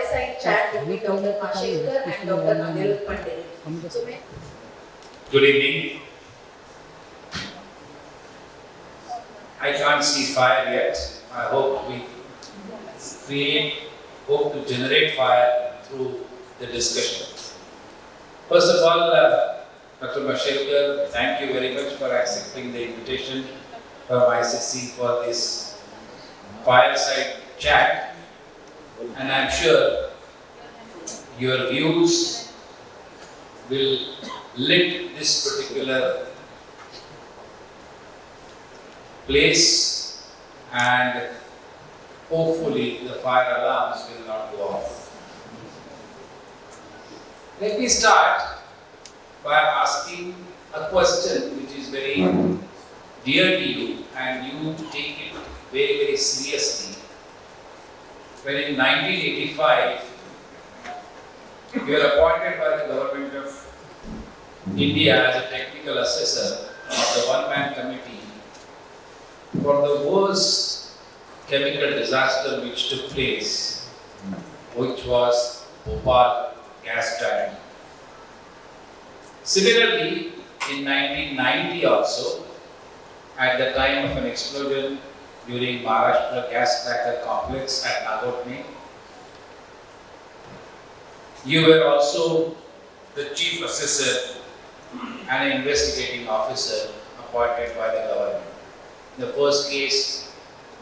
Fireside Chat between Dr. Mashelkar and Dr. Aniruddha. So, good evening. I can't see fire yet. I hope we hope to generate fire through the discussion. First of all, Dr. Mashelkar, thank you very much for accepting the invitation from ICC for this Fireside Chat. And I'm sure your views will lit this particular place, and hopefully the fire alarms will not go off. Let me start by asking a question which is very dear to you, and you take it very, very seriously. When in 1985 you were appointed by the government of India as a technical assessor of the one-man committee for the worst chemical disaster which took place, which was Bhopal gas tragedy. Similarly, in 1990 also, at the time of an explosion during Maharashtra gas cracker complex at Nagodne, you were also the chief assessor and an investigating officer appointed by the government. In the first case,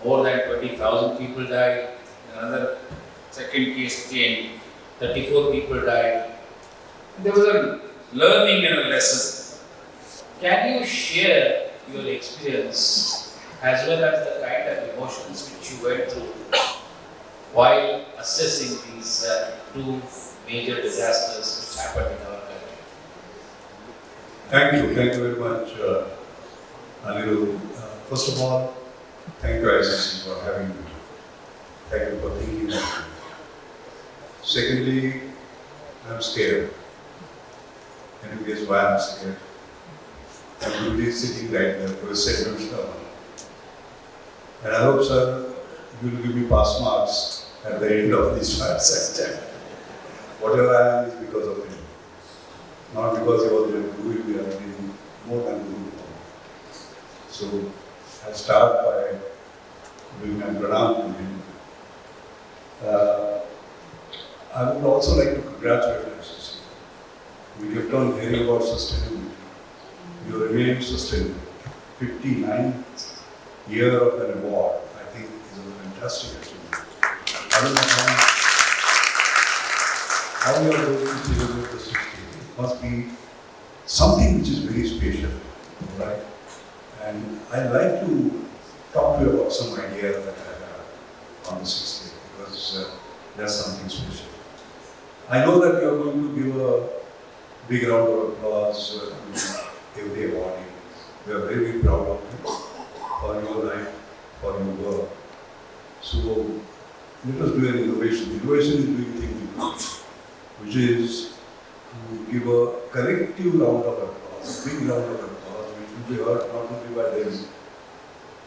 more than 20,000 people died. In another second case again, 34 people died. There was a learning and a lesson. Can you share your experience as well as the kind of emotions which you went through while assessing these two major disasters which happened in our country? Thank you very much, Aniruddha. First of all, thank you ICC for having me. Thank you for thinking of me. Secondly, I'm scared. Can you guess why I'm scared? I'm really sitting right there for a second term. And I hope, sir, you will give me pass marks at the end of this fireside chat. Whatever I am is because of him. Not because he was doing me, I mean, more than good. So, I'll start by doing my pranam to him. I would also like to congratulate ICC. We kept on hearing about sustainability. You remain sustainable. 59th year of an award, I think, is a fantastic achievement. I don't know how you are going to celebrate the 60th. It must be something which is very special, right? And I'd like to talk to you about some ideas that I have on the 60th, because there's something special. I know that you are going to give a big round of applause to every awardee. We are very, very proud of you for your life, for your work. So let us do an innovation. Innovation is doing things differently, which is to give a collective round of applause, a big round of applause, which will be heard not only by them,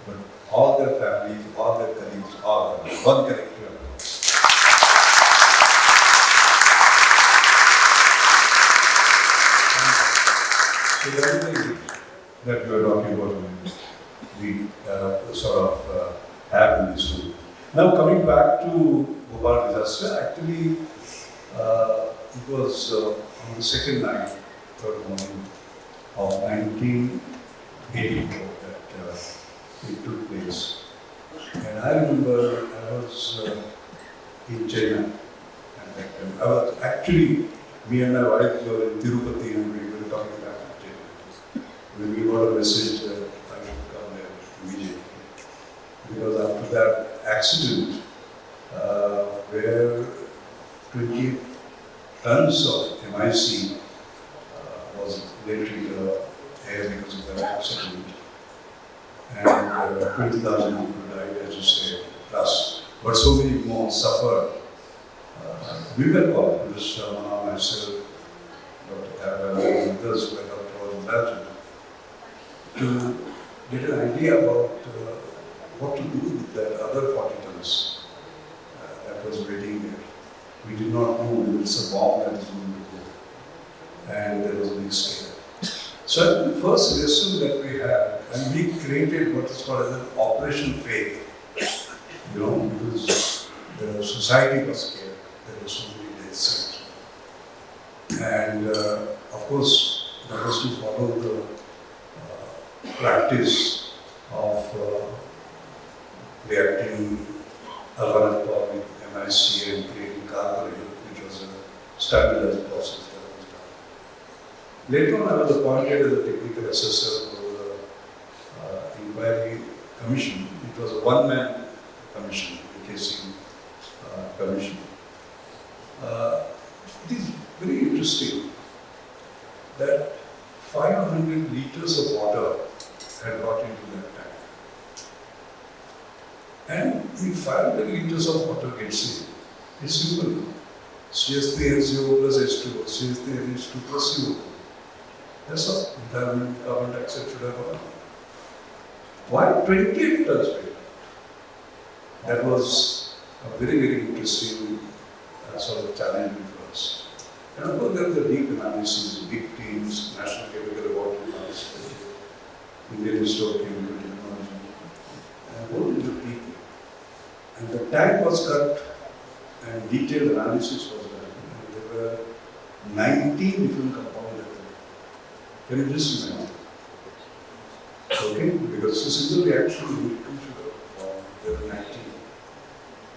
but all their families, all their colleagues, all one collective applause. So everything that we are talking about, we sort of have in this room. Now coming back to Bhopal disaster, actually it was on the second night, third morning of 1984 that it took place. And I remember I was in Chennai at that time. I was actually, me and my wife were in Tirupati and we were talking about Chennai. When we got a message that I should come there immediately. Because after that accident, where 20 tons of MIC was let into the air because of that accident, and 20,000 people died, as you say, plus. But so many more suffered. We were called, Mr. Sharma, myself, Dr. Padma, and others were Dr. was in Belgium, to get an idea about what to do with that other 40 tons that was waiting there. We did not know there was a bomb that was going to go, and there was a big scare. So the first lesson that we had, and we created what is called as an Operation Faith, because the society was scared. There were so many deaths. And of course, that was to follow the practice of reacting with MIC and creating cargo, which was a standardized process that was done. Later on, I was appointed as a technical assessor for the inquiry commission. It was a one-man commission, KC commission. It is very interesting that 500 liters of water had got into that tank. And if 500 liters of water gets in, it's simple. CH3NCO plus H2O, CH3NH2 plus CO. That's all. Carbon dioxide should have gone. Why 28 tons? That was a very, very interesting sort of challenge for us. And of course, there was a deep analysis, big teams, National Chemical Laboratory participated, Indian Institute of Chemical Technology, and a whole bunch of people. And the tank was cut, and detailed analysis was done. And there were 19 different compounds. Can you just imagine? Okay, because it's a single reaction, you need 2 sugar. There were 19.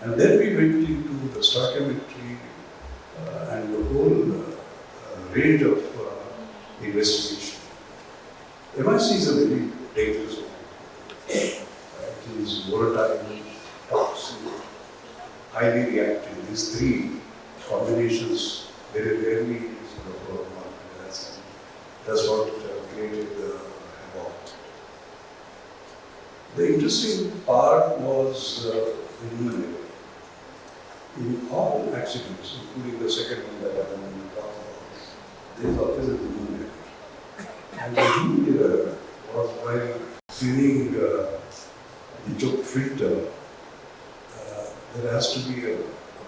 And then we went into the stoichiometry and the whole range of investigation. MIC is a very dangerous one. It is volatile, toxic, highly reactive. These 3 combinations very rarely is the one. That's what created the havoc. The interesting part was the human error. In all accidents, including the second one that I'm going to talk about, there is always a human error. And the human error was while cleaning the choke filter, there has to be a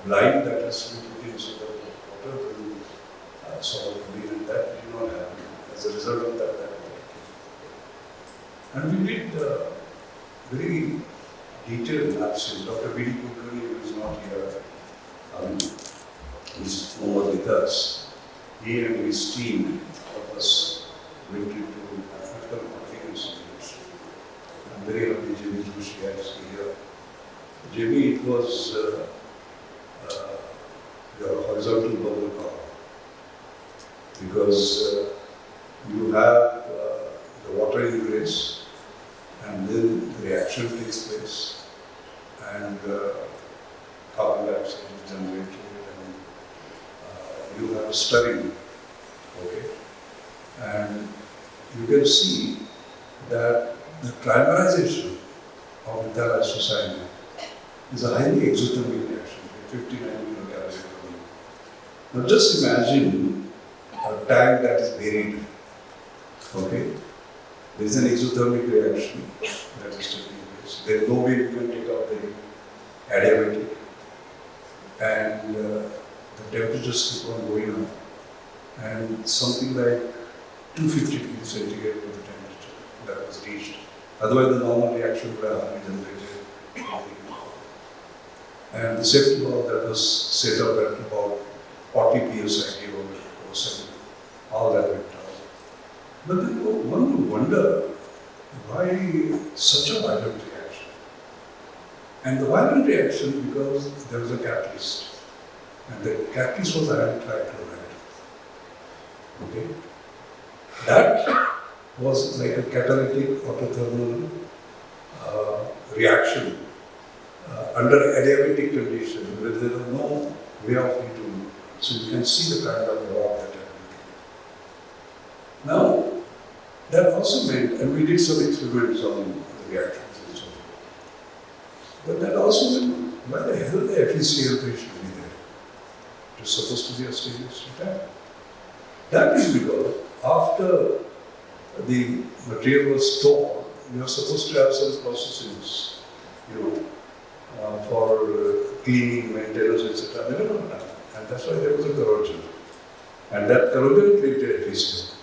blind that has to be put in so that the water will sort of clean, and that did not happen. As a result of that came. And we did very detailed analysis. Dr. B.D. Kulkarni, who is not here, is no more with us. He and his team of us went into mathematical modeling and simulation. I'm very happy J.B. Joshi is here. J.B., it was your horizontal bubble power. Because you have the water ingress, and then the reaction takes place, and carbon dioxide is generated, and you have stirring, okay? And you can see that the trimerization of methyl isocyanate is a highly exothermic reaction, 59 kilocalories per mole. Now just imagine a tank that is buried, okay? There is an exothermic reaction that is taking place. There is no way you can take out the adiabatic, and the temperatures keep on going up, and something like 250 degrees centigrade was the temperature that was reached. Otherwise, the normal reaction would have been generated. And the safety valve that was set up at about 40 psi gave over 7. All that went down. But then one would wonder why such a violent reaction. And the violent reaction because there was a catalyst. And the catalyst was iron trichloride. Okay? That was like a catalytic autothermal reaction under adiabatic conditions where there was no way of heating. So you can see the kind of rock that happened. Now, that also meant, and we did some experiments on the reactions and so forth, but that also meant, why the hell the FeCl3 should be there? It is supposed to be a stainless steel tank. That is because after the material was stored, you are supposed to have some processes, for cleaning, maintenance, etc. They were not done. And that's why there was a corrosion. And that corrosion created a fissure.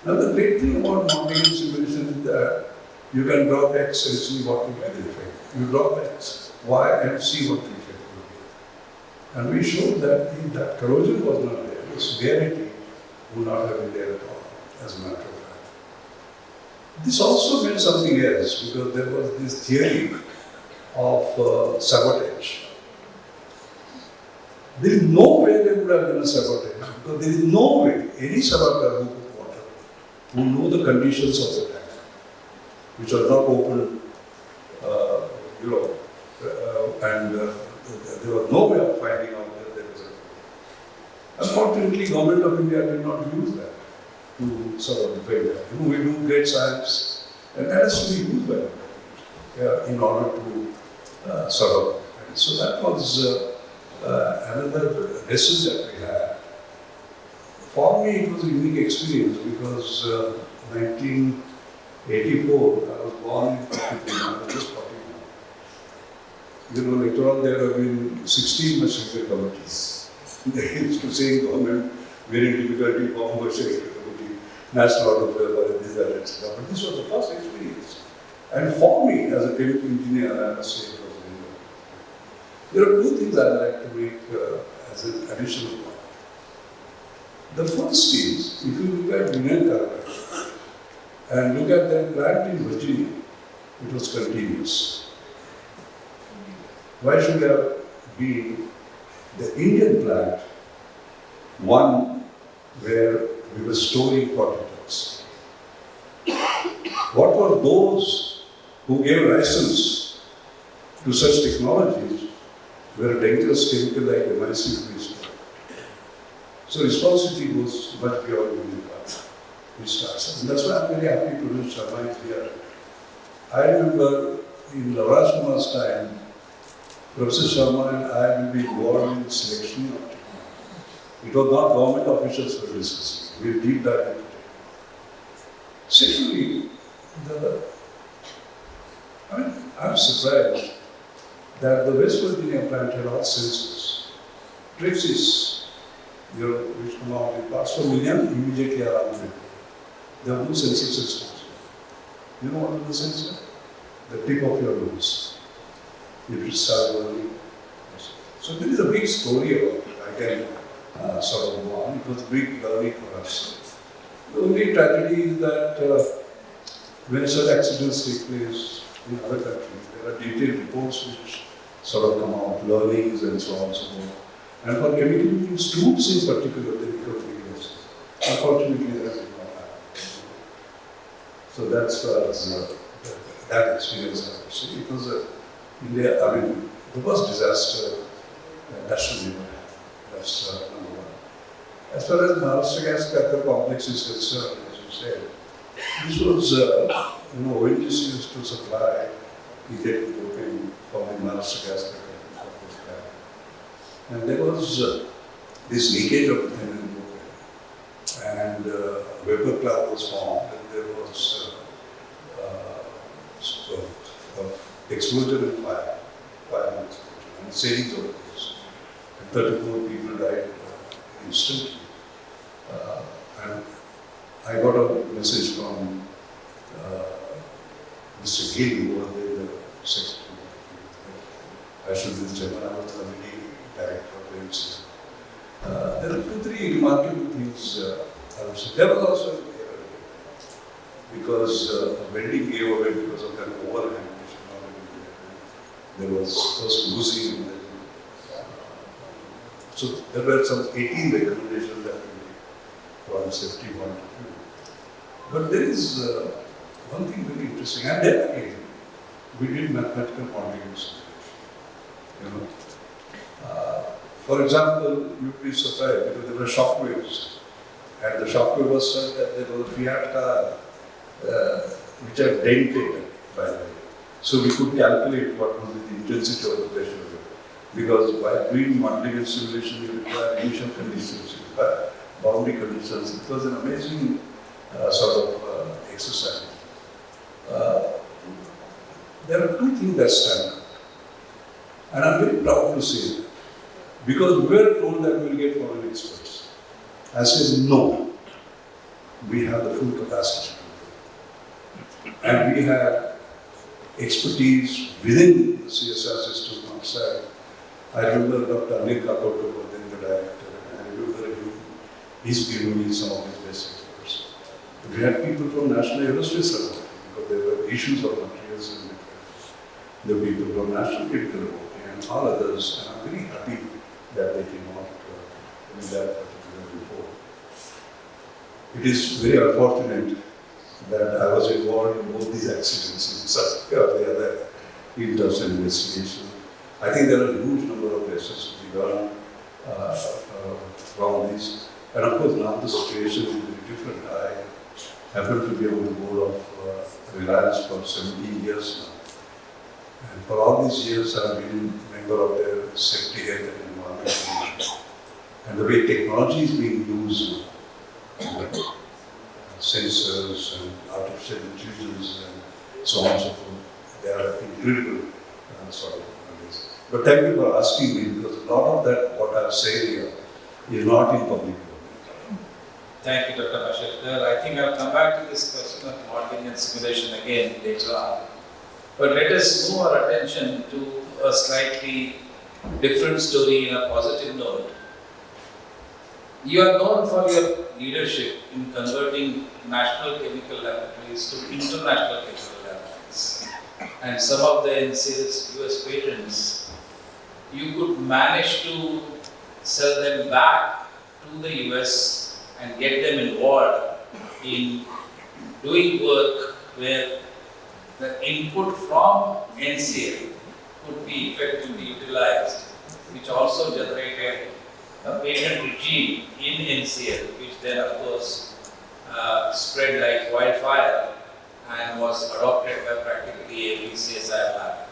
Now the great thing about mounting simulation is that you can drop X and see what will be the effect. You drop X, Y and see what the effect will be. And we showed that if that corrosion was not there, this severity would not have been there at all, as a matter of fact. This also meant something else, because there was this theory of sabotage. There is no way they would have done a sabotage, because there is no way any saboteur who put water who know the conditions of the tank, which are not open, and there was no way of finding out that there was a. Unfortunately, Government of India did not use that to sort of defend that. We do great science, and that has to be used by in order to sort of. So that was another lesson that we had. For me, it was a unique experience because 1984, I was born in 43, I was just 41. Later on there have been 16 Mashelkar committees. They used to say in government, very difficulty, form Mashelkar committee, national order paper, and this, that, etc. But this was the first experience. And for me, as a chemical engineer, I must say it was very good. There are two things I'd like to make as an additional point. The first is, if you look at eminent carbide and look at the plant in Virginia, it was continuous. Why should have been the Indian plant one where we were storing particles? What were those who gave license to such technologies where a dangerous chemical like MIC could be stored? So responsibility goes much beyond the plant. And that's why I'm very happy to know Sharma is here. I remember in Lavraj Kumar's time, Professor Sharma and I will be involved in the selection of technology. It was not government officials who were discussing. We deep dive into it. Secondly, I'm surprised that the West Virginia plant had all sensors. Traces, which come out in parts per million, immediately around it. There are no sensor systems. You know what is the sensor? The tip of your nose. If you start learning. So there is a big story about it. I can sort of go on. It was a big learning for us. The only tragedy is that when such accidents take place in other countries, there are detailed reports which sort of come out, learnings and so on and so forth. And for chemical students in particular, they become serious. Unfortunately, that did not happen. So that's that experience I would say. It was the worst disaster that should never happen. That's number one. As far as Maharashtra gas cracker complex is concerned, as you said, this was, ONGC used to supply ethane propane for the Maharashtra gas cracker complex. And there was this leakage of ethane and propane. And vapor cloud was formed, and there was explosion and fire and explosion, and series of those. And 34 people died instantly. And I got a message from Mr. Gill, who was the secretary. I should be the chairman, I was the committee director of the MC. There are 2-3 remarkable things I would say. There was also an error because a welding gave away because of an overhang. There was first losing. So there were some 18 recommendations that we made from safety point of view. But there is one thing very interesting, and then again, we did mathematical quantity simulation. For example, you'd be surprised because there were shock waves, and the shock wave was such that there was a Fiat car which had dented by the way. So we could calculate what was the intensity of the pressure wave. Because by doing modeling and simulation, you require initial conditions, you require boundary conditions. It was an amazing sort of exercise. There are two things that stand out. And I'm very proud to say Because we were told that we will get foreign experts. I said, no, we have the full capacity to do it. And we have expertise within the CSIR system outside. I remember Dr. Aniruddha was then the director, and I remember he's given me some of his best experts. We had people from National Aerospace Laboratory because there were issues of materials and the people from National Chemical Laboratory and all others, and I'm very happy that they came out with that particular report. It is very unfortunate that I was involved in both these accidents in such or the other in terms of investigation. I think there are a huge number of lessons to be learned from this. And of course, now the situation is very different. I happen to be on the board of Reliance for 17 years now. And for all these years, I've been a member of their Safety, Health and Environment Commission. And the way technology is being used now, sensors and artificial intelligence and so on and so forth, they are incredible sort of this. But thank you for asking me, because a lot of that, what I've said here, is not in public. Thank you, Dr. Mashelkar. I think I'll come back to this question of modeling and simulation again later on. But let us move our attention to a slightly different story in a positive note. You are known for your leadership in converting national chemical laboratories to international chemical laboratories. And some of the NCL's US patents, you could manage to sell them back to the US and get them involved in doing work where the input from NCL could be effectively utilized, which also generated a patent regime in NCL, which then of course spread like wildfire and was adopted by practically every CSIR lab.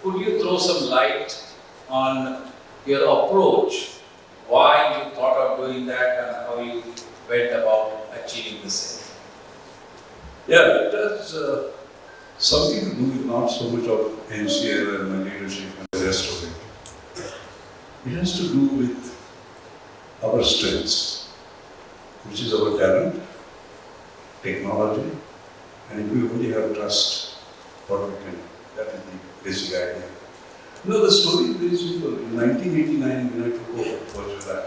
Could you throw some light on your approach, why you thought of doing that and how you went about achieving the same? Yeah, it has something to do with not so much of NCL and my leadership and the rest of it. It has to do with our strengths, which is our talent, technology, and if we only have trust, what we can do. That is the basic idea. You know, the story is very simple. In 1989, when I took over Virtual Lab,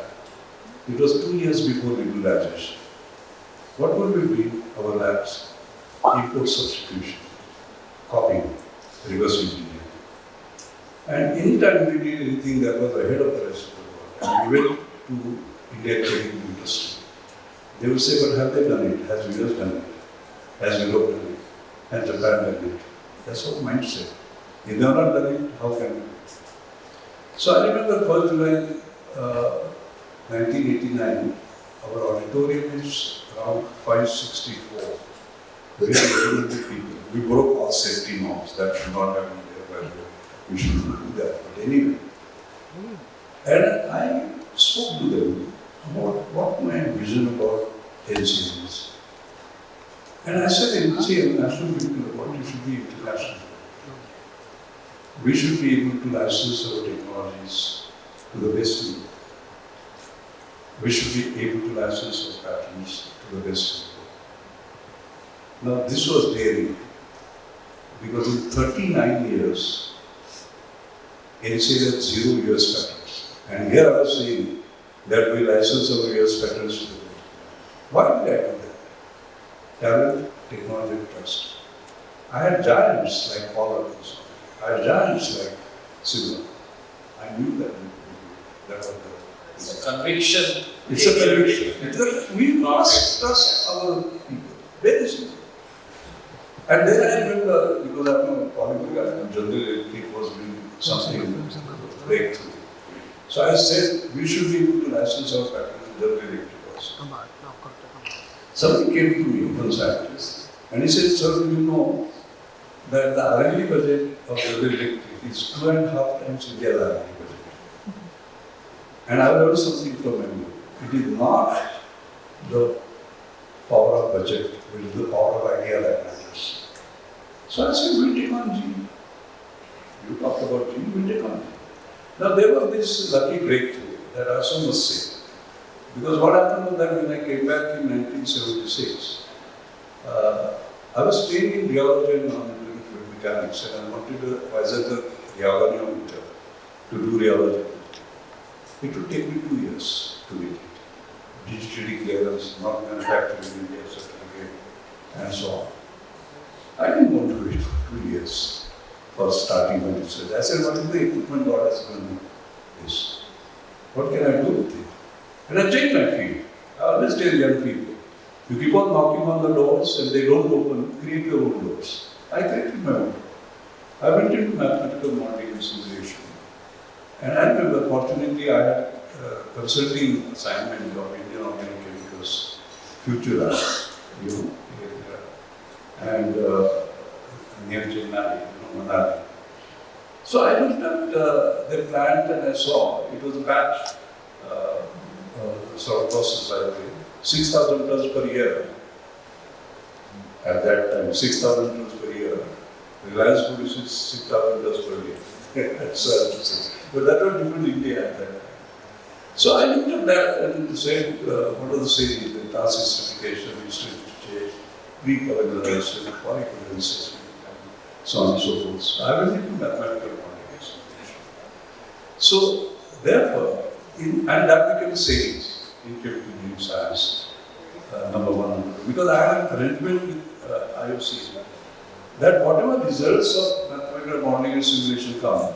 it was 2 years before liberalization. What were we doing? Our labs? Import substitution, copying, reverse engineering. And anytime we did anything that was ahead of the rest of the world, and we went to India getting interested, they would say, but have they done it? Has US done it? Has Europe done it? Has Japan done it? That's our mindset. If they have not done it, how can we? So I remember 1st July 1989, our auditorium is around 564. Very limited people. We broke all safety norms. That should not have been there. We should not do that. But anyway. And I spoke to them about what my vision about NCL is. And I said, NCL, National Chemical Laboratory, should be international. We should be able to license our technologies to the best in the world. We should be able to license our patents to the best in the world. Now, this was daring, because in 39 years, NCL had 0 US patents. And here I was saying that we license our US patents to the world. Why did I do that? Talent, technology, trust. I had giants like Paul Adams. I had giants like Silva. I knew that was the. It's a conviction. It's a conviction. We must trust our people. Very simple. And then I remember, because I'm a polymer, General Electric was doing something breakthrough. So I said, we should be able to license our patent to General Electric also. Somebody came to me, one scientist, and he said, sir, do you know that the R&D budget of General Electric is 2.5 times India's R&D budget? And I learned something from him. It is not the power of budget, it is the power of idea that matters. So I said, we'll take on G. You talked about G, we'll take on G. Now there was this lucky breakthrough that I also must say. Because what happened was that when I came back in 1976, I was trained in rheology and non-nuclear fluid mechanics, and I wanted to visit the galvanometer to do rheology. It would take me 2 years to get it. Digitally clearance, not manufactured in India certificate, and so on. I didn't want to wait for 2 years for starting my research. I said, what is the equipment God has given me? This. What can I do with it? And I changed my field. I always tell young people, you keep on knocking on the doors and they don't open, create your own doors. I created my own door. I went into mathematical modeling and simulation. And I remember, fortunately, I had a consulting assignment of Indian Organic Chemicals, Future Labs, and near Chennai, Manali. So I looked at the plant and I saw it was a batch sort of process, by the way, 6,000 tons per year. At that time, 6,000 tons per year. Reliance produces 6,000 tons per year. But that was different India at that time. So I looked at that and said, what are the stages? The task certification, research, pre-coagulation, polycoagulation, so on and so forth. So I went into mathematical modeling. So therefore, and that became sales in chemical engineering science, number one. Because I had an arrangement with IOC that whatever results of mathematical modeling and simulation come,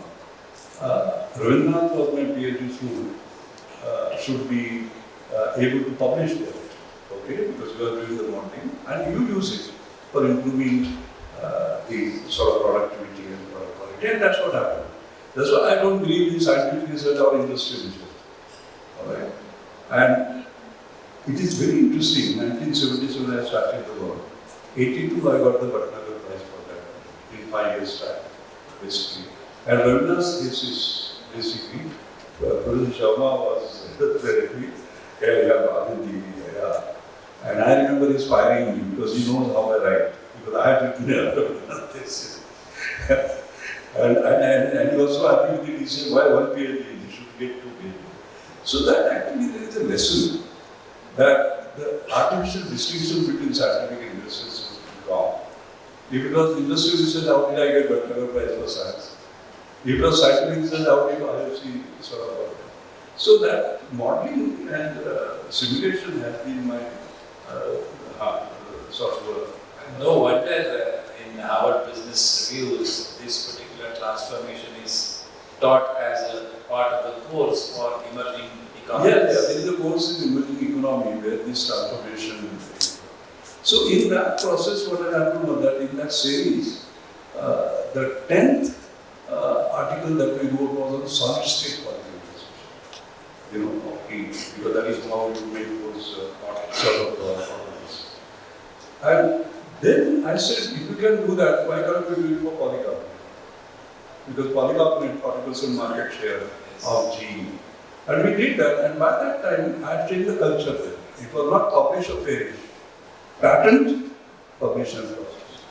Ravindra was my PhD student, should be able to publish that, okay? Because you are doing the modeling and you use it for improving the sort of productivity and product quality, and that's what happened. That's why I don't believe in scientific research or industrial research. Alright? And it is very interesting. 1977 I started the work. 82 I got the Padma Vibhushan Prize for that in 5 years' time, basically. And Ravindran's thesis, basically, Professor Sharma was the and I remember his firing me because he knows how I write. Because I had written Ravindran's thesis. and he was so happy with it. He said, why one PhD? You should get 2 PhD. So that actually there is a lesson that the artificial distinction between scientific and industrial research is wrong. If it was industrial research, how did I get Butler Prize for Science? If it was scientific research, how did IFC sort of work? So that modeling and simulation has been my sort of work. No wonder in our business reviews, this particular transformation is taught as a part of the course for emerging economies. Yeah, there is a course in emerging economy where this transformation is. So in that process, what had happened was that in that series, the 10th article that we wrote was on solid state polymerization. Because that is how you make those sort of models. And then I said, if you can do that, why can't we do it for polycarbonate? Because polycarbonate 40% market share of GE. And we did that, and by that time, I had changed the culture there. It was not publish or perish. Patent, publish and process.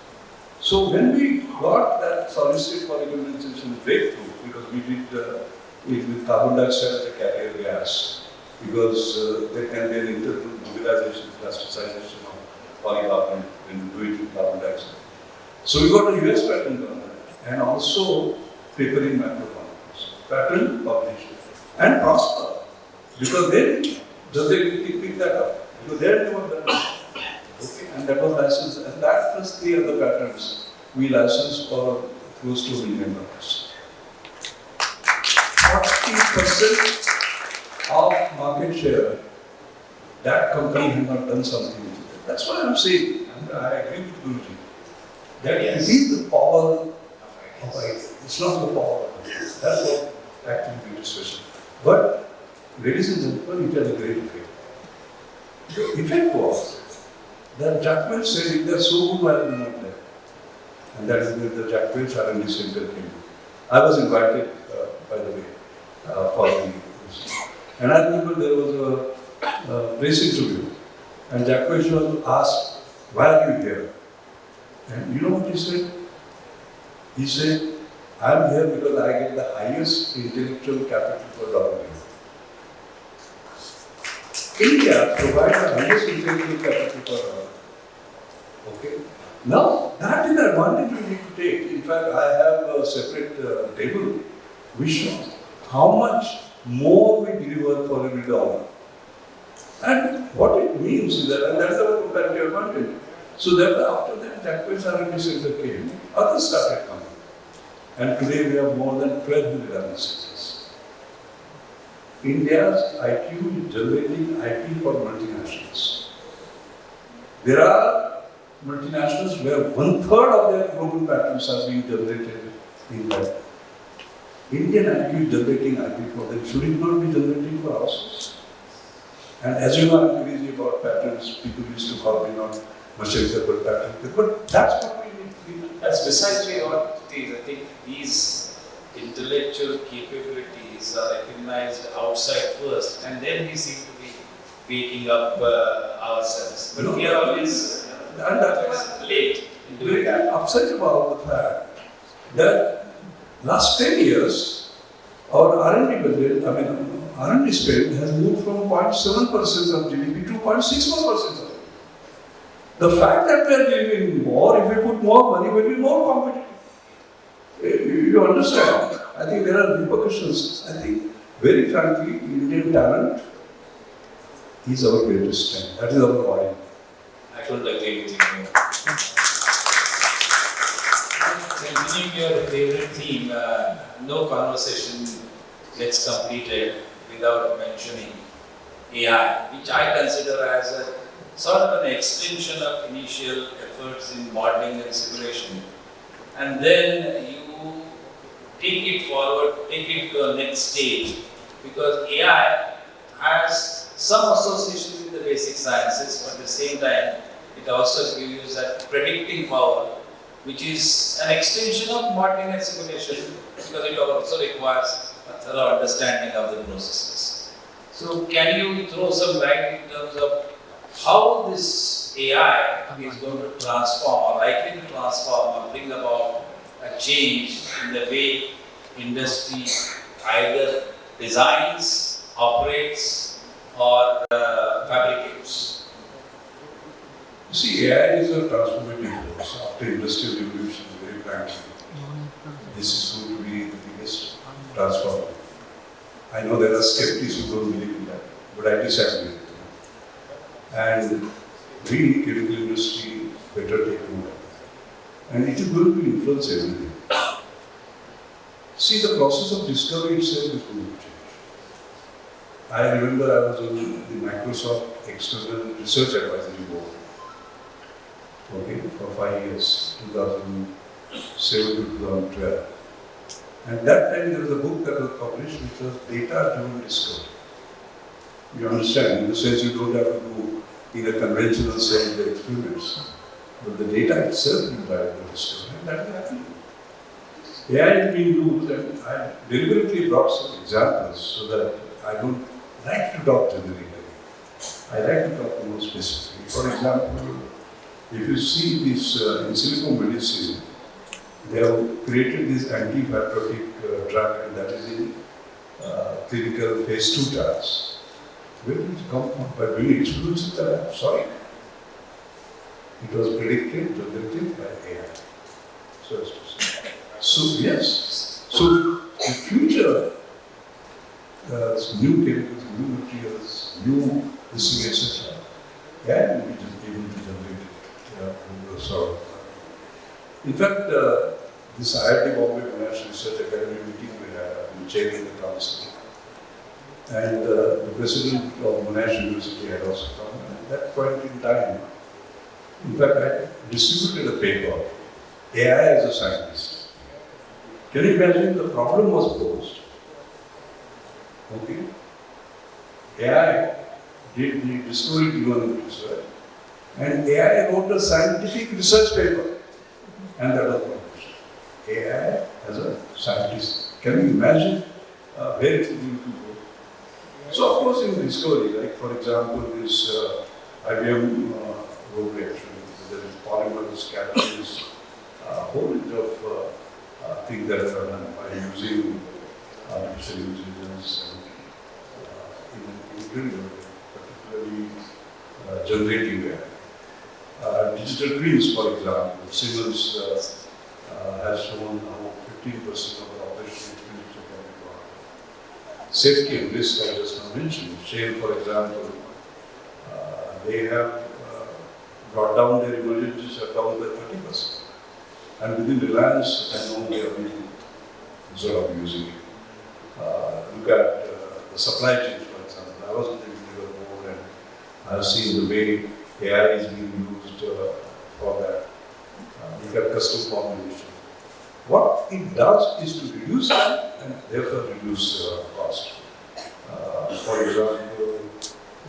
So when we got that solid state polymerization breakthrough, because we did it with carbon dioxide as a carrier gas, because there can be an internal mobilization, plasticization of polycarbonate when you do it with carbon dioxide. So we got a US patent on that, and also papering macroeconomics. Patent, publish, and prosper. Because then, just they pick that up. Because they had never done that. Okay, and that was licensed, and that plus 3 other patents we licensed for close to $1 million. 40% of market share, that company has not done something with it. That's what I'm saying, and I agree with Guruji. That it is the power of ideas. It's not the power of ideas. That's what actually we discussed. But, ladies and gentlemen, it has a great effect. The effect was that Jacquel said, if they are so good, why are they not there? And that is where the Jacquel R&D Center came. I was invited, by the way, for the and I remember there was a press interview, and Jacquel was asked, why are you here? And you know what he said? He said, I am here because I get the highest intellectual capital per dollar. India provides the highest intellectual capital per dollar. Okay. Now, that is the advantage we need to take. In fact, I have a separate table which shows how much more we deliver for every dollar. And what it means is that, and that's our comparative advantage. So that after that, Japanese R&D center came, others started coming. And today we have more than 1,200 R&D centers. India's IQ is generating IP for multinationals. There are multinationals where 1/3 of their global patents are being generated in that. Indian IQ is generating IP for them. Should it not be generating for ourselves? And as you know, I'm crazy about patents. People used to call me not Mashelkar but patent. But that's what we need. That's precisely what it is. I think these intellectual capabilities are recognized outside first, and then we seem to be waking up ourselves. But we are always late in doing that. Upset about the fact that last 10 years, our R&D budget, R&D spend has moved from 0.7% of GDP to 0.61% of it. The fact that we are delivering more, if we put more money, we will be more competitive. You understand? I think there are repercussions. I think, very frankly, Indian talent is our greatest strength. That is our oil. I couldn't agree with you more. Continuing your favorite theme, no conversation gets completed without mentioning AI, which I consider as a sort of an extension of initial efforts in modeling and simulation. And then you take it forward, take it to the next stage, because AI has some association with the basic sciences, but at the same time, it also gives you that predicting power, which is an extension of modeling and simulation, because it also requires a thorough understanding of the processes. So can you throw some light in terms of how this AI is going to transform or likely to transform or bring about a change in the way industry either designs, operates or fabricates? You see, AI is a transformative force after industrial revolution, very frankly. This is going to be the biggest transformer. I know there are skeptics who don't believe in that, but I disagree with them. And we, chemical industry, better take note of that. And it is going to influence everything. See, the process of discovery itself is going to change. I remember I was on the Microsoft External Research Advisory Board, okay, for 5 years, 2007 to 2012. And that time there was a book that was published which was data-driven discovery. You understand, in the sense you don't have to do in a conventional sense the experiments, but the data itself will drive the discovery, and that is happening. AI is being used, and I deliberately brought some examples so that I don't like to talk generically. I like to talk more specifically. For example, if you see this in silico medicine, they have created this anti-fibrotic drug, and that is in clinical phase 2 trials. Where did it come from? By doing experiments in the lab? Sorry. It was predicted, generated by AI. So yes. So the future, new chemicals, new materials, new this thing, etc. AI will be able to generate it. So, in fact, this IIT Bombay National Research Academy meeting we had, I'm chairing the council. And the president of Monash University had also come. And at that point in time, in fact, I distributed a paper, AI as a scientist. Can you imagine the problem was posed? Okay. AI did the discovery-driven research, and AI wrote a scientific research paper, and that was published. AI as a scientist. Can you imagine where it is going to go? So, of course, in discovery, like for example, this IBM wrote actually, there is polymers, catalysts, a whole range of things that are done by using artificial intelligence and in incredible way, particularly generating AI. Digital twins, for example, Siemens has shown how 15% of the operational expenditure can be brought. Safety and risk, I just now mentioned. Shell, for example, they have brought down their emergency shutdown by 30%. And within Reliance, I know they are really sort of using it. Look at the supply chain, for example. I was in the middle board and I have seen the way AI is being used for that. Look at custom formulation. What it does is to reduce time and therefore reduce cost. For example,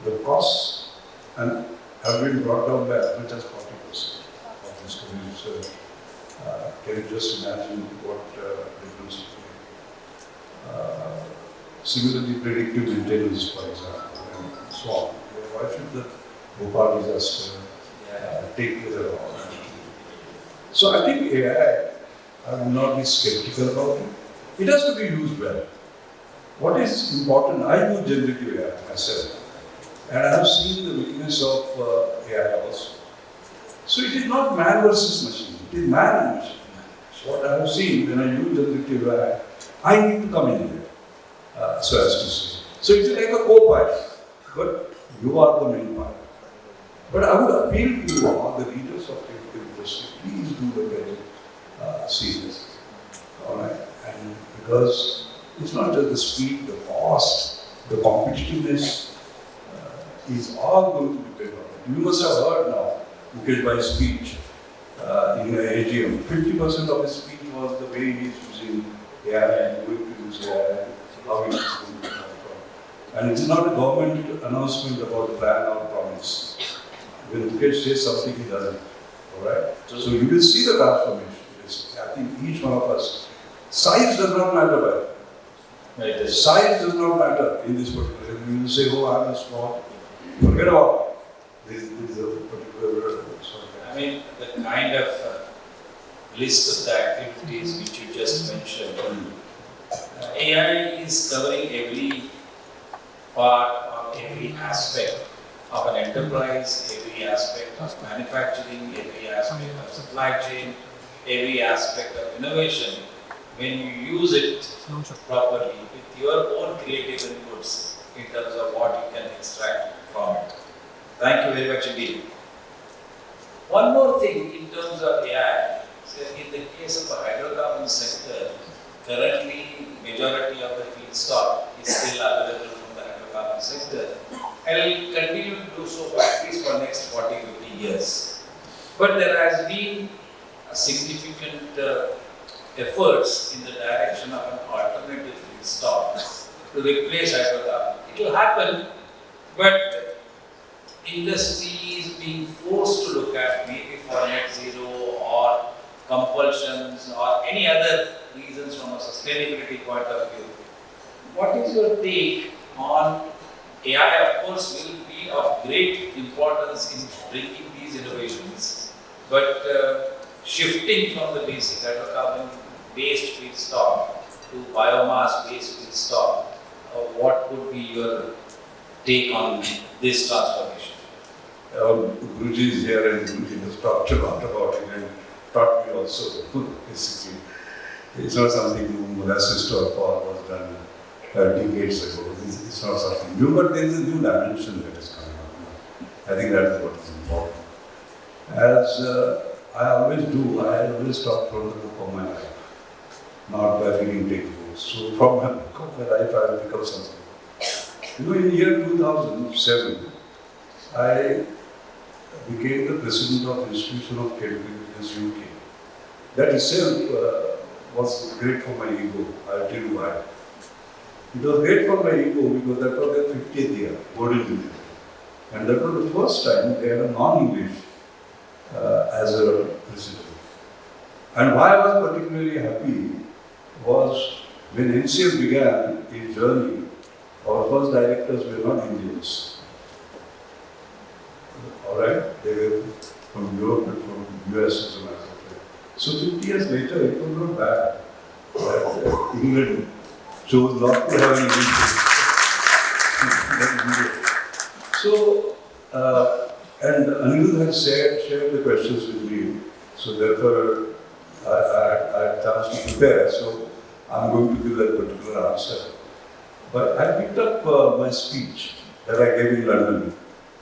the costs and have been brought down by as much as 40% of this research. Can you just imagine what difference it makes? Similarly, predictive maintenance, for example, and so on. Why should the Bhopal disaster take place at all? So I think AI, I will not be skeptical about it. It has to be used well. What is important, I use generative AI myself, and I have seen the weakness of AI also. So it is not man versus machine, it is man and machine. So what I have seen when I use generative AI, I need to come in there, so as to say. So it is like a co-pilot, but you are the main pilot. But I would appeal to all the leaders of technical industry, please do look at it seriously. Alright? And because it's not just the speed, the cost, the competitiveness is all going to depend on it. You must have heard now, Mukesh Bhai's speech in the AGM. 50% of his speech was the way he is using AI and going to use AI, how he is going to come from. And it is not a government announcement about plan or promise. When Mukesh says something, he does it. Alright? So you will see the transformation. I think each one of us, size does not matter, right? Size does not matter in this particular. You will say, oh, I am small. Forget about this particular. I mean, the kind of list of the activities which you just mentioned, AI is covering every part or every aspect of an enterprise, every aspect of manufacturing, every aspect of supply chain, every aspect of innovation. When you use it properly with your own creative inputs in terms of what you can extract from it. Thank you very much indeed. One more thing in terms of AI, so in the case of the hydrocarbon sector, currently majority of the feedstock is still available from the hydrocarbon sector and will continue to do so for at least for next 40-50 years. But there has been a significant efforts in the direction of an alternative feedstock to replace hydrocarbon. It will happen, but industry is being forced to look at maybe for net zero or compulsions or any other reasons from a sustainability point of view. What is your take on AI? Of course, will be of great importance in bringing these innovations, but shifting from the basic hydrocarbon-based feedstock to biomass-based feedstock, what would be your take on this transformation? Guruji is here and Guruji has talked a lot about it and taught me also, basically. It's not something new. Molasses to alcohol was done decades ago. It's not something new, but there is a new dimension that is coming up. I think that is what is important. As I always do, I always talk from the book of my life, not by reading textbooks. So from my book of my life, I have become something. You know, in the year 2007, I became the president of Institution of Chemical Engineers UK. That itself was great for my ego. I'll tell you why. It was great for my ego because that was their 50th year, boarding unit. And that was the first time they had a non-English as a president. And why I was particularly happy was when NCL began its journey, our first directors were not Indians. Alright? They were from Europe and from US as a matter of fact. So 50 years later, it was not bad. England chose not to have an Indian. So, and Aniruddha has shared the questions with me, so therefore I had chance to prepare, so I'm going to give that particular answer. But I picked up my speech that I gave in London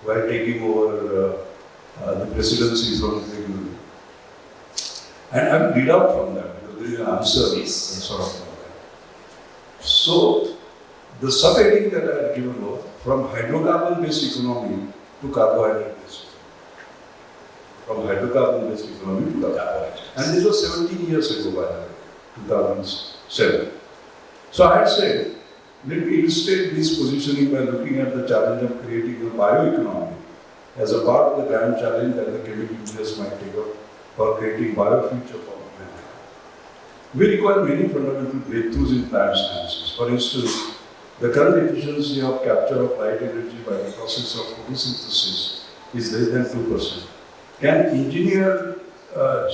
while taking over the presidency from the England. And I will read out from that because there is an answer sort of like that. So, the subheading that I had given was from hydrocarbon-based economy to carbohydrate-based. From hydrocarbon-based economy to carbohydrate. And this was 17 years ago, by the way, 2007. So I had said, let me illustrate this positioning by looking at the challenge of creating a bioeconomy as a part of the grand challenge that the chemical engineers might take up for creating biofuture for mankind. We require many fundamental breakthroughs in plant sciences. For instance, the current efficiency of capture of light energy by the process of photosynthesis is less than 2%. Can engineer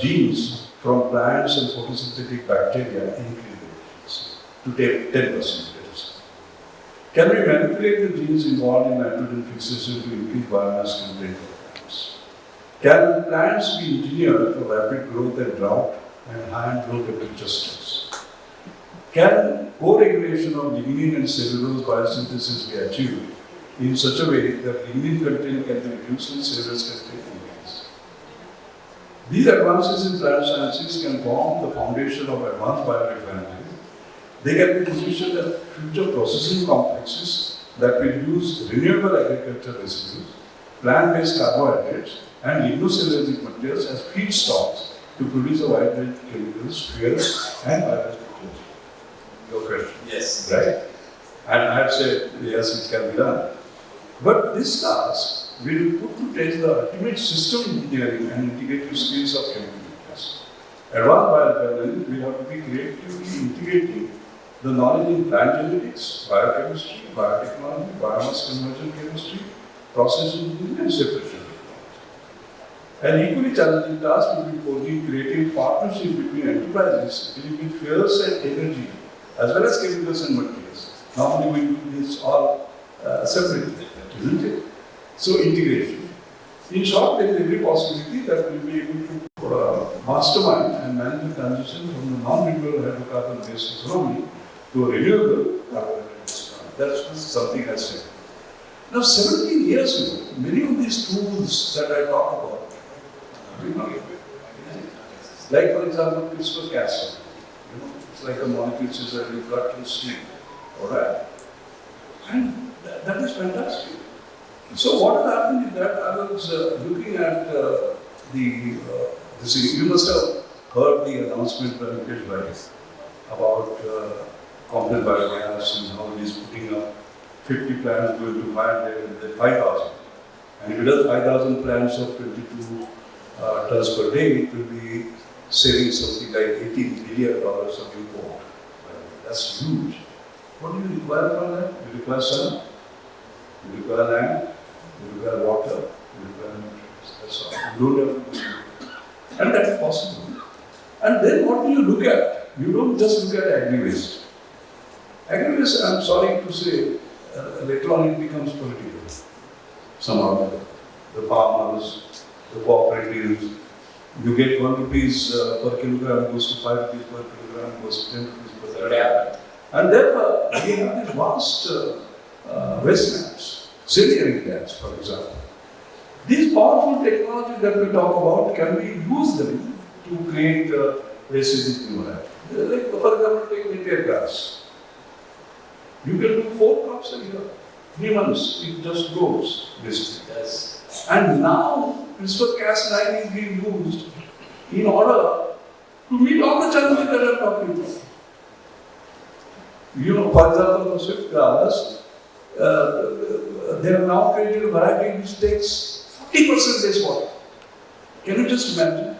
genes from plants and photosynthetic bacteria increase the efficiency to 10%? Can we manipulate the genes involved in nitrogen fixation to increase biomass content of plants? Can plants be engineered for rapid growth and drought and high and low temperature stress? Can co-regulation of lignin and cellulose biosynthesis be achieved in such a way that lignin content can be reduced and cellulose content increased? These advances in plant sciences can form the foundation of advanced biorefinery. They can be positioned as future processing complexes that will use renewable agriculture residues, plant-based carbohydrates, and lignocellulosic materials as feedstocks to produce a wide range of chemicals, fuels, and biological technology. Your question? Yes. Right? And I had said, yes, it can be done. But this task will put to test the ultimate system engineering and integrative skills of chemical engineers. Advanced biorefinery will have to be creatively integrating the knowledge in plant genetics, biochemistry, biotechnology, biomass conversion chemistry, process engineering, and separation technology. An equally challenging task will be forging creative partnership between enterprises dealing with fuels and energy, as well as chemicals and materials. Normally we do this all separately, isn't it? So integration. In short, there is every possibility that we will be able to mastermind and manage the transition from the non-renewable hydrocarbon-based economy to a renewable carbon-based economy. That's something I said. Now, 17 years ago, many of these tools that I talk about, like for example, CRISPR-Cas, it's like a molecule scissor you cut to steel, alright? And that is fantastic. So what has happened is that I was looking at this. You must have heard the announcement by Mukesh Bhai about complex biogas and how he is putting up 50 plants going to 500 and then 5,000. And if it does 5,000 plants of 22 tons per day, it will be saving something like $18 billion of import. That's huge. What do you require for that? You require sun, you require land, you require water, you require nutrients. That's all. You don't have to do it. And that is possible. And then what do you look at? You don't just look at agri-waste. Agri-waste, I'm sorry to say, later on it becomes political. Somehow the farmers, the cooperatives, you get 1 rupees per kilogram, goes to 5 rupees per kilogram, goes to 10 rupees per kilogram. And therefore, we have these vast wastelands, semi-arid lands, for example. These powerful technologies that we talk about, can we use them to create waste in Mumbai? Like, for example, take napier grass. You can do 4 crops a year, 3 months, it just grows, basically. Yes. And now, CRISPR-Cas9 is being used in order to meet all the challenges that I'm talking about. You know, for example, for swift grass, they have now created a variety which takes 40% less water. Can you just imagine?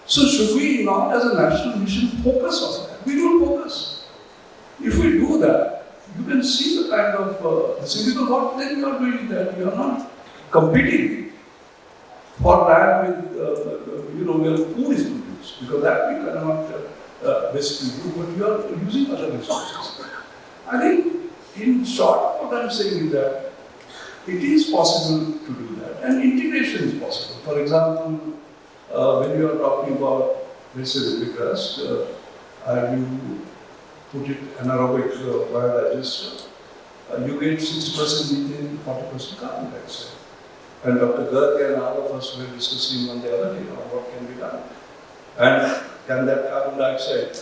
So should we not as a national mission focus on that? We don't focus. If we do that, you can see the kind of, because what then you are doing that, you are not competing for land with, where food is produced, because that we cannot basically do, but you are using other resources. I think, in short, what I'm saying is that it is possible to do that, and integration is possible. For example, when you are talking about, let's say, the big rust, and you put it anaerobic biodigester, you get 60% methane, 40% carbon dioxide. And Dr. Garg and all of us were discussing on the other day on what can be done. And can that carbon dioxide,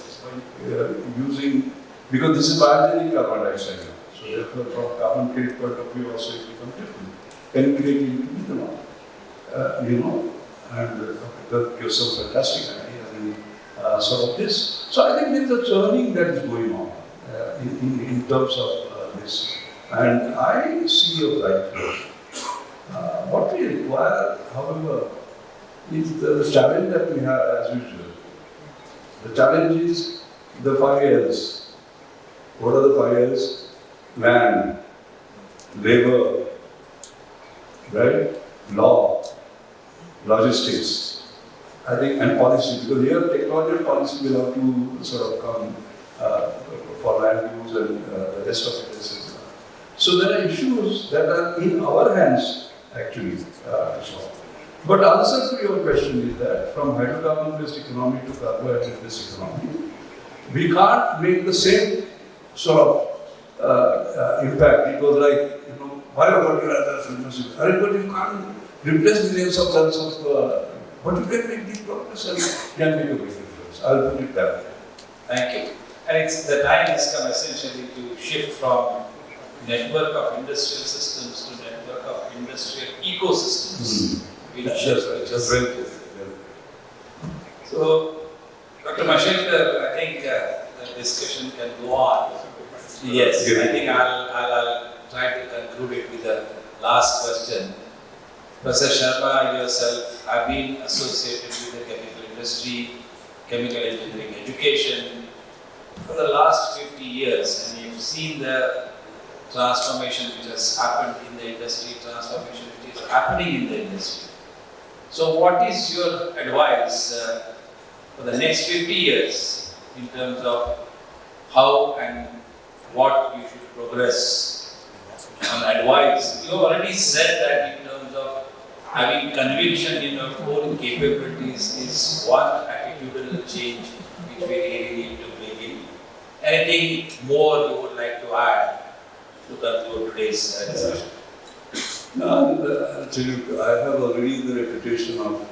using, because this is biogenic carbon dioxide now, so therefore from carbon credit point of view also it becomes different. Can create into methanol, and Dr. Garg gives some fantastic ideas in sort of this. So I think there is a churning that is going on in terms of this. And I see a bright future. What we require, however, is the challenge that we have as usual. The challenge is the 5 L's. What are the 5 L's? Land, labor, right? Law, logistics, I think, and policy. Because here technology and policy will have to sort of come for land use and the rest of it. So there are issues that are in our hands actually to solve. But answer to your question is that from hydrocarbon-based economy to carbohydrate-based economy, we can't make the same sort of impact. It was like, why fertilizers, but you can't replace millions of tons of, but you can make the progress and can make a big difference. I'll put it that way. Thank you. And the time has come essentially to shift from network of industrial systems to network of industrial ecosystems. Just well put. So, Dr. Mashelkar, I think the discussion can go on. Yes, I think I'll try to conclude it with the last question. Professor Sharma, yourself have been associated with the chemical industry, chemical engineering education for the last 50 years, and you've seen the transformation which has happened in the industry, transformation which is happening in the industry. So what is your advice for the next 50 years in terms of how and what you should progress on advice? You have already said that in terms of having conviction in your own capabilities is one attitudinal change which we really need to bring in. Anything more you would like to add to conclude today's discussion? No, I'll tell you, I have already the reputation of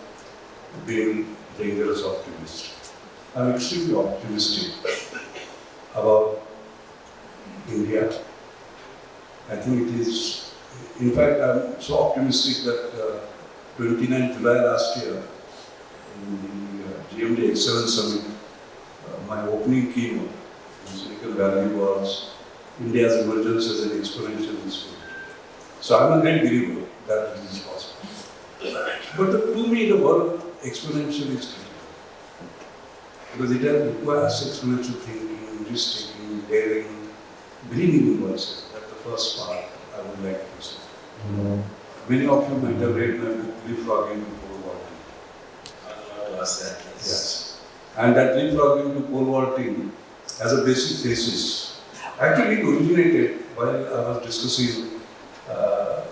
being a dangerous optimist. I'm extremely optimistic about India. I think it is, in fact, I'm so optimistic that 29 July last year, in the GMD Excellence Summit, my opening keynote in Silicon Valley was India's emergence as an exponential institute. So I'm a great believer that it is possible. But to me, the word exponential is critical. Because it requires exponential thinking, risk-taking, daring, believing in oneself. That's the first part I would like to say. Many of you might have read my book, Leapfrogging to Pole Vaulting. I would love to ask that. Yes. And that leapfrogging to pole vaulting as a basic thesis actually originated while I was discussing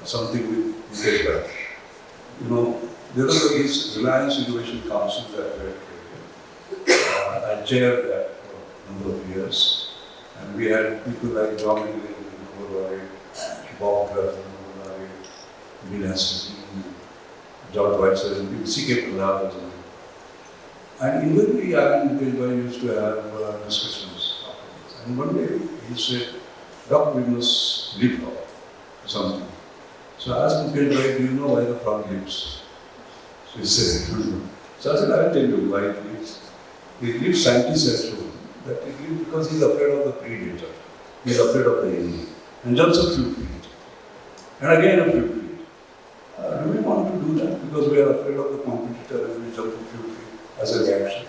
something with Mashelkar. There was this Reliance Innovation Council that we had created. I chaired that for a number of years. And we had people like John Miller, Bob Graff, Neil Hassan, George Weitzer, and C.K. Pradhan. And invariably, I and Mukesh used to have discussions afterwards. And one day he said, Doc, we must leapfrog something. So I asked Mukesh, do you know why the frog leaps? So he said, I don't know. So I said, I'll tell you why it leaps. It leaps, scientists have shown that it leaps because he's afraid of the predator. He's afraid of the enemy. And jumps a few feet. And again a few feet. Do we want to do that because we are afraid of the competitor and we jump a few feet as a reaction?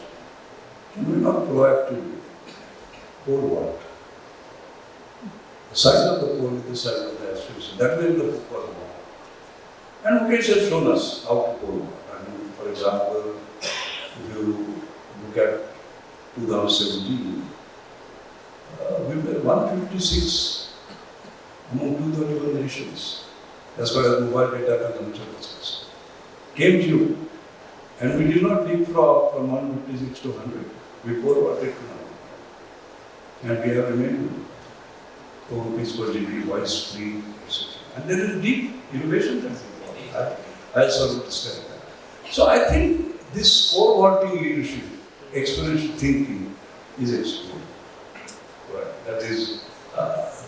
Can we not proactively pole vault? The size of the pole is the size of the aspiration. That way the book was born. And Mukesh has shown us how to pole vault. I mean, for example, if you look at 2017, we were 156 among 231 nations as far as mobile data consumption is concerned. Came June, and we did not leapfrog from 156 to 100. We forwarded to 100. And we have remained over rupees per GB, voice free, etc. And there is deep innovation that we have. I sort of describe that. So I think this forwarding leadership, exponential thinking is extreme. Right. That is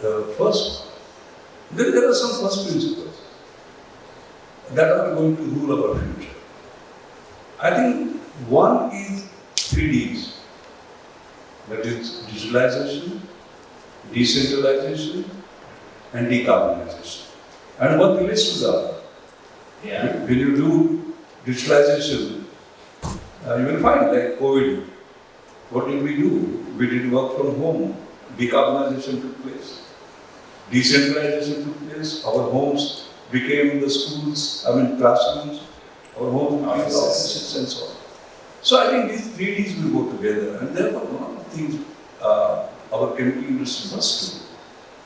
the first one. Then there are some first principles that are going to rule our future. I think one is 3Ds. That is digitalization, decentralization, and decarbonization. And what the list are. Yeah. When you do digitalization, you will find like COVID. What did we do? We did work from home. Decarbonization took place. Decentralization took place. Our homes became the schools, classrooms. Our homes became offices and so on. So I think these 3Ds will go together. And therefore, one of the things our chemical industry must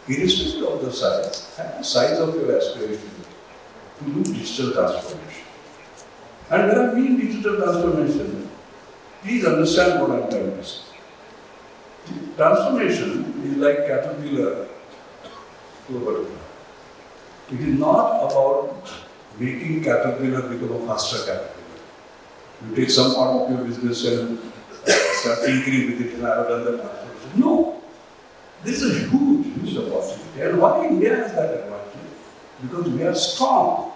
do, irrespective of the size of your aspiration, to do digital transformation. And when I mean digital transformation, please understand what I am trying to say. Transformation is like caterpillar to a butterfly. It is not about making caterpillar become a faster caterpillar. You take some part of your business and start tinkering with it, and I have done that transformation. No. This is a huge opportunity. And why India has that advantage? Because we are strong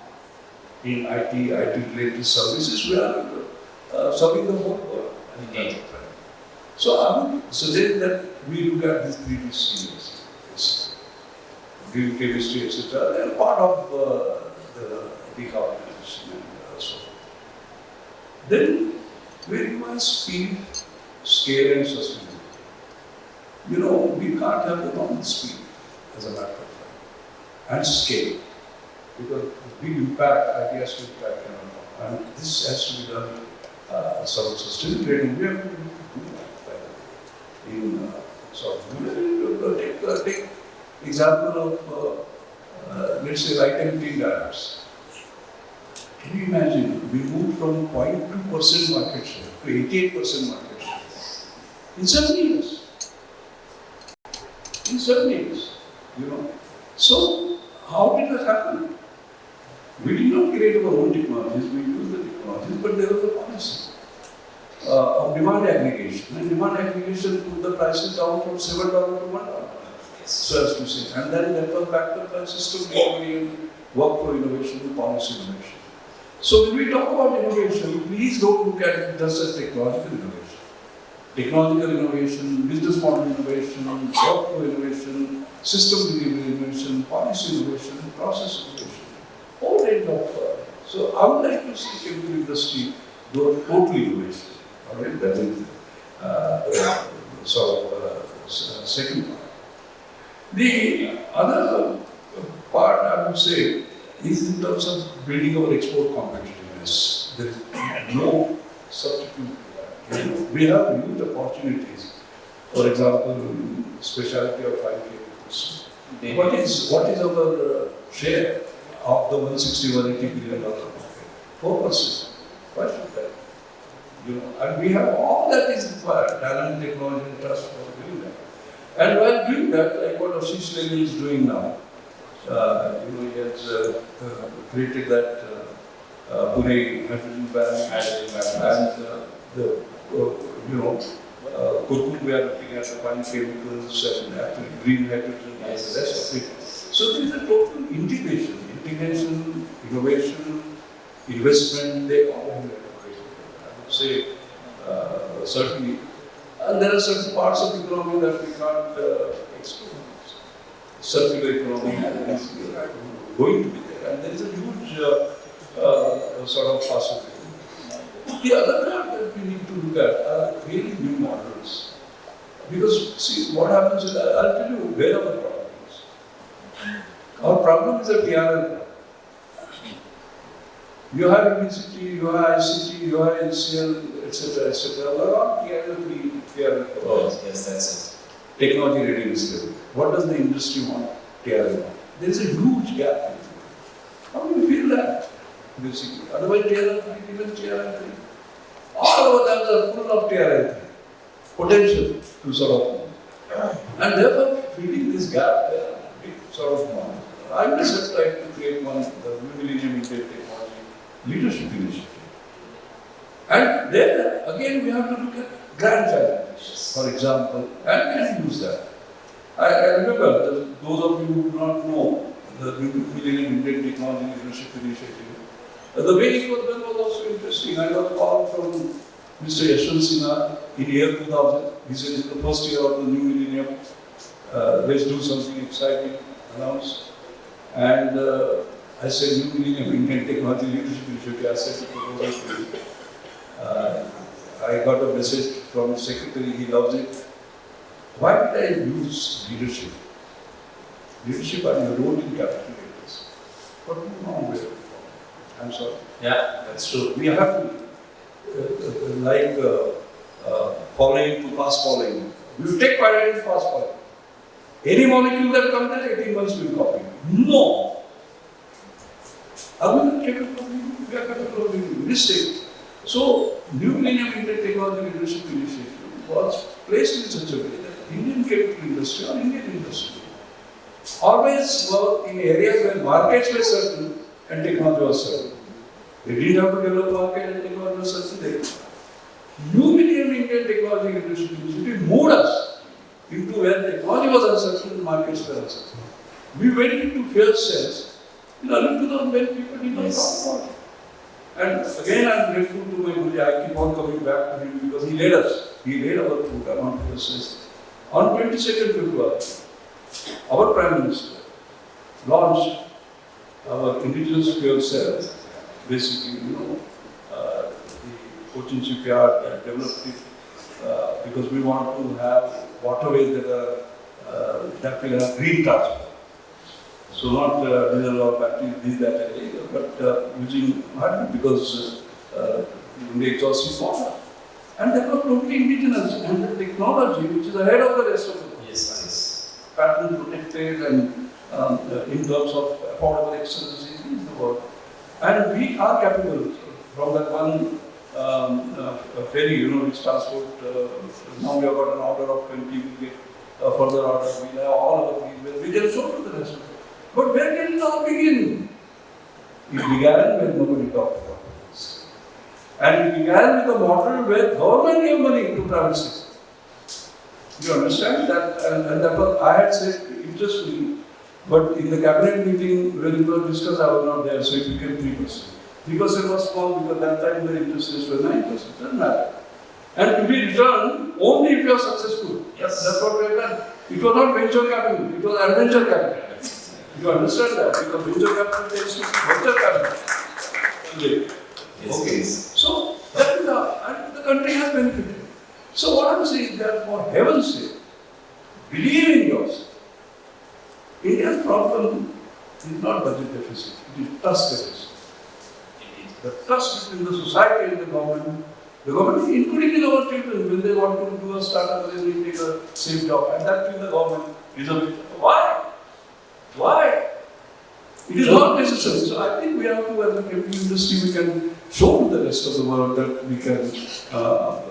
in IT-related services. We are serving the whole world. So I would suggest that we look at these 3D seriously. Green chemistry, etc. They are part of the decarbonization and so on. Then we require speed, scale, and sustainability. We can't have the normal speed as a matter of fact, and scale, because big impact, ideas to impact, and this has to be done sort of sustainability. We have to do that, by the way, in sort of take example of let's say light emitting diodes. Can you imagine? We moved from 0.2% market share to 88% market share in 7 years. In 7 years, So, how did that happen? We did not create our own technologies, we used the technologies, but there was a policy of demand aggregation. And demand aggregation put the prices down from $7 to $1. So as to say. And then that was back to the system recovery and work for innovation and policy innovation. So when we talk about innovation, please don't look at it just as technological innovation. Technological innovation, business model innovation, workflow innovation, system delivery innovation, policy innovation, process innovation, all range of. So I would like to see chemical industry do a total innovation. Alright, that is second part. The other part I would say is in terms of building our export competitiveness. There is no substitute. We have huge opportunities. For example, specialty of fine chemicals. What is our share of the $160-180 billion market? 4%. Why should that? And we have all that is required: talent, technology, and trust for doing that. And while doing that, like what Ashish Lely is doing now, he has created that Pune hydrogen ban, and the Kurkuk, we are looking at the fine chemicals and actually green hydrogen and the rest of it. So there is a total integration, innovation, investment, they all have innovation. I would say certainly. And there are certain parts of the economy that we can't explore. Circular economy is going to be there, and there is a huge sort of possibility. The other part that we need to look at are really new models. Because, see, what happens is, I'll tell you where our problem is. Our problem is a TRL. You have university, you have ICT, you have NCL, etc., etc. We are all TRL free TRL. Oh, yes, that's it. Technology readiness level. What does the industry want? TRL want. There is a huge gap. How do you feel that? Basically. Otherwise, TRL 3, even TRL 3. All of them are full of TRL 3. Potential to sort of. And therefore, filling this gap, there are big sort of one. I myself tried to create one, the Millennium Indian Technology Leadership Initiative. And there, again, we have to look at grand challenges, for example, and use that. I remember, those of you who do not know the Millennium Indian Technology Leadership Initiative, the way it was done was also interesting. I got a call from Mr. Yashwant Sinha in year 2000. He said, it's the first year of the new millennium. Let's do something exciting, announce. And I said, new millennium Indian Technology Leadership Initiative. I said, I got a message from the secretary, he loves it. Why did I use leadership? Leadership and your role in capital areas. What do you know where? I'm sorry. Yeah, that's true. We have to, following to fast following. We take priority in fast following. Any molecule that comes there, 18 months will copy. No. Are we not capable of doing? We are capable of doing mistake. So, New Millennium Indian Technology Leadership Initiative was placed in such a way that Indian capital industry or Indian industry always work in areas where markets were certain and technology was certain. They didn't have to develop market and technology was certain. New Millennium Indian Technology Leadership Initiative moved us into where technology was uncertain and markets were uncertain. We went into fierce sales in early 2000 when people did not talk about it. And again, I am grateful to my Guruji. I keep on coming back to him because he led us. He laid our foot on process. On 22nd February, our Prime Minister launched our indigenous fuel cell. Basically, the Cochin shipyard developed it because we want to have waterways that will have green transport. So not diesel or battery, this, that, but using hydrogen because in the exhausting water. And that was totally indigenous and the technology which is ahead of the rest of the world. Yes. Patent protected and in terms of affordable access is the world. And we are capable from that one ferry, which transport. Now we have got an order of 20, we get further order. We have all our things. We can show to the rest of the world. But where did it all begin? It began when nobody talked about this. And it began with a model where government gave money to private sector. You understand that? And that was, I had said, interestingly, but in the cabinet meeting when it was discussed, I was not there, so it became 3%. 3% was small because that time the interest rates were 9%. Doesn't matter. And to be returned only if you are successful. Yes. That's what we have done. It was not venture capital, it was adventure capital. You understand that? Because venture capital takes to venture capital. Yes. Okay. So, that is and the country has benefited. So, what I'm saying is that for heaven's sake, believe in yourself. India's problem is not budget deficit, it is trust deficit. The trust between the society and the government, including in our children, when they want to do a startup, they will take a safe job, and that in the government is a bit. Why? Why? It is not necessary. So I think we have to, as a chemical industry, we can show to the rest of the world that we can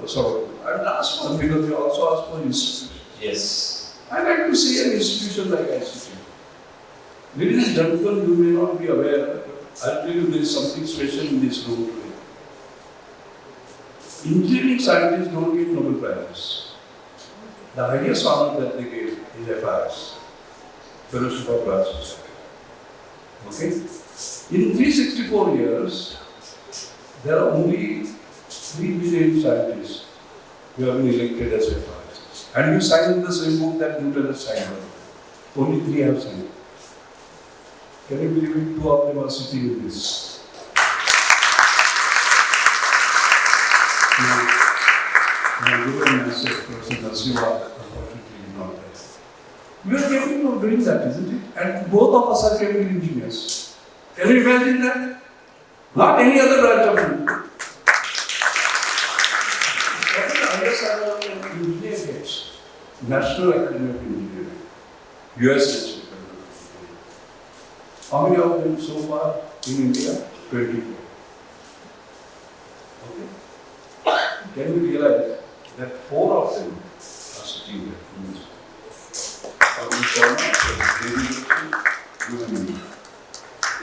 sort of. And last one, because we also asked for institutions. Yes. I like to see an institution like ICT. Ladies and gentlemen, you may not be aware, but I'll tell you there is something special in this room today. Engineering scientists don't get Nobel Prizes. The highest honor that they give is FIS. Fellowship of Royal Society. Okay? In 364 years, there are only 3 billion scientists who have been elected as FIs. And you sign in the same book that Newton has signed. Only 3 have signed. Can you believe it? 2 of them are sitting in this. Now, given myself, Professor Nasiwa, unfortunately, is not there. We are capable of doing that, isn't it? And both of us are chemical engineers. Can you imagine that? Not any other branch of engineering. National Academy of Engineering, US Institute of Engineering. How many of them so far in India? 24. Okay. Can you realize that 4 of them are sitting there in this?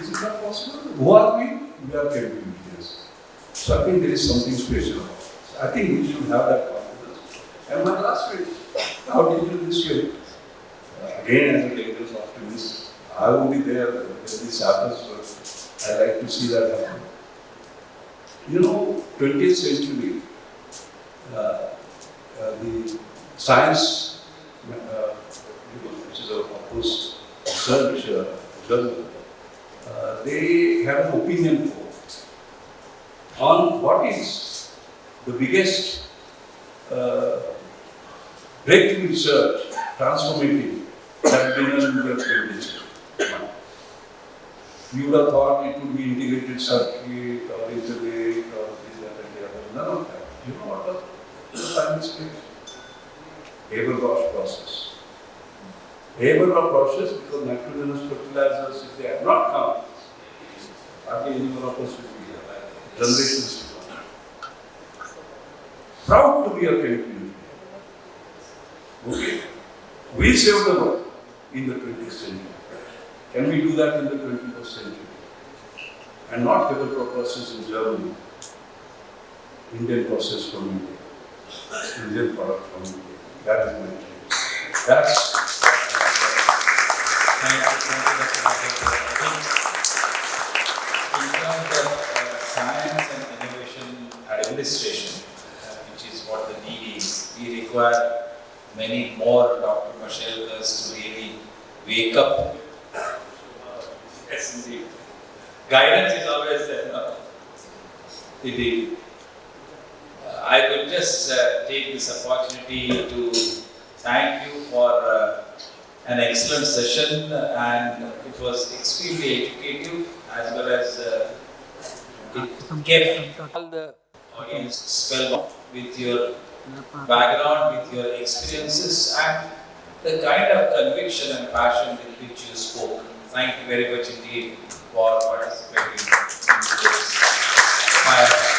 Is it not possible? Who are we? We are chemical engineers. So I think there is something special about this. I think we should have that confidence. And my last phrase, how did you do this way? Again, as a dangerous optimist, I will be there when this happens, but I like to see that happen. You know, 20th century, the science, which is of course research journal, they have an opinion poll on what is the biggest breakthrough research, transformative, that has been done in the 20th century. You would have thought it would be integrated circuit or internet or this, that, and the other. None of that. You know what the science is? Haber-Bosch process. Haber-Bosch process, because nitrogenous fertilizers, if they have not come, hardly any one of us will be here. Generations to come. Proud to be a chemical engineer. Okay? We saved the world in the 20th century. Can we do that in the 21st century? And not Haber-Bosch process in Germany. Indian process from India. Indian product from India. That is my dream. That's. Thank you, in terms of science and innovation administration, which is what the need is, we require many more Dr. Mashelkars to really wake up. Yes, indeed. Guidance is always there. No? Indeed. I will just take this opportunity to thank you for an excellent session, and it was extremely educative as well as it kept all the audience spellbound with your background, with your experiences, and the kind of conviction and passion with which you spoke. Thank you very much indeed for participating in today's Fireside.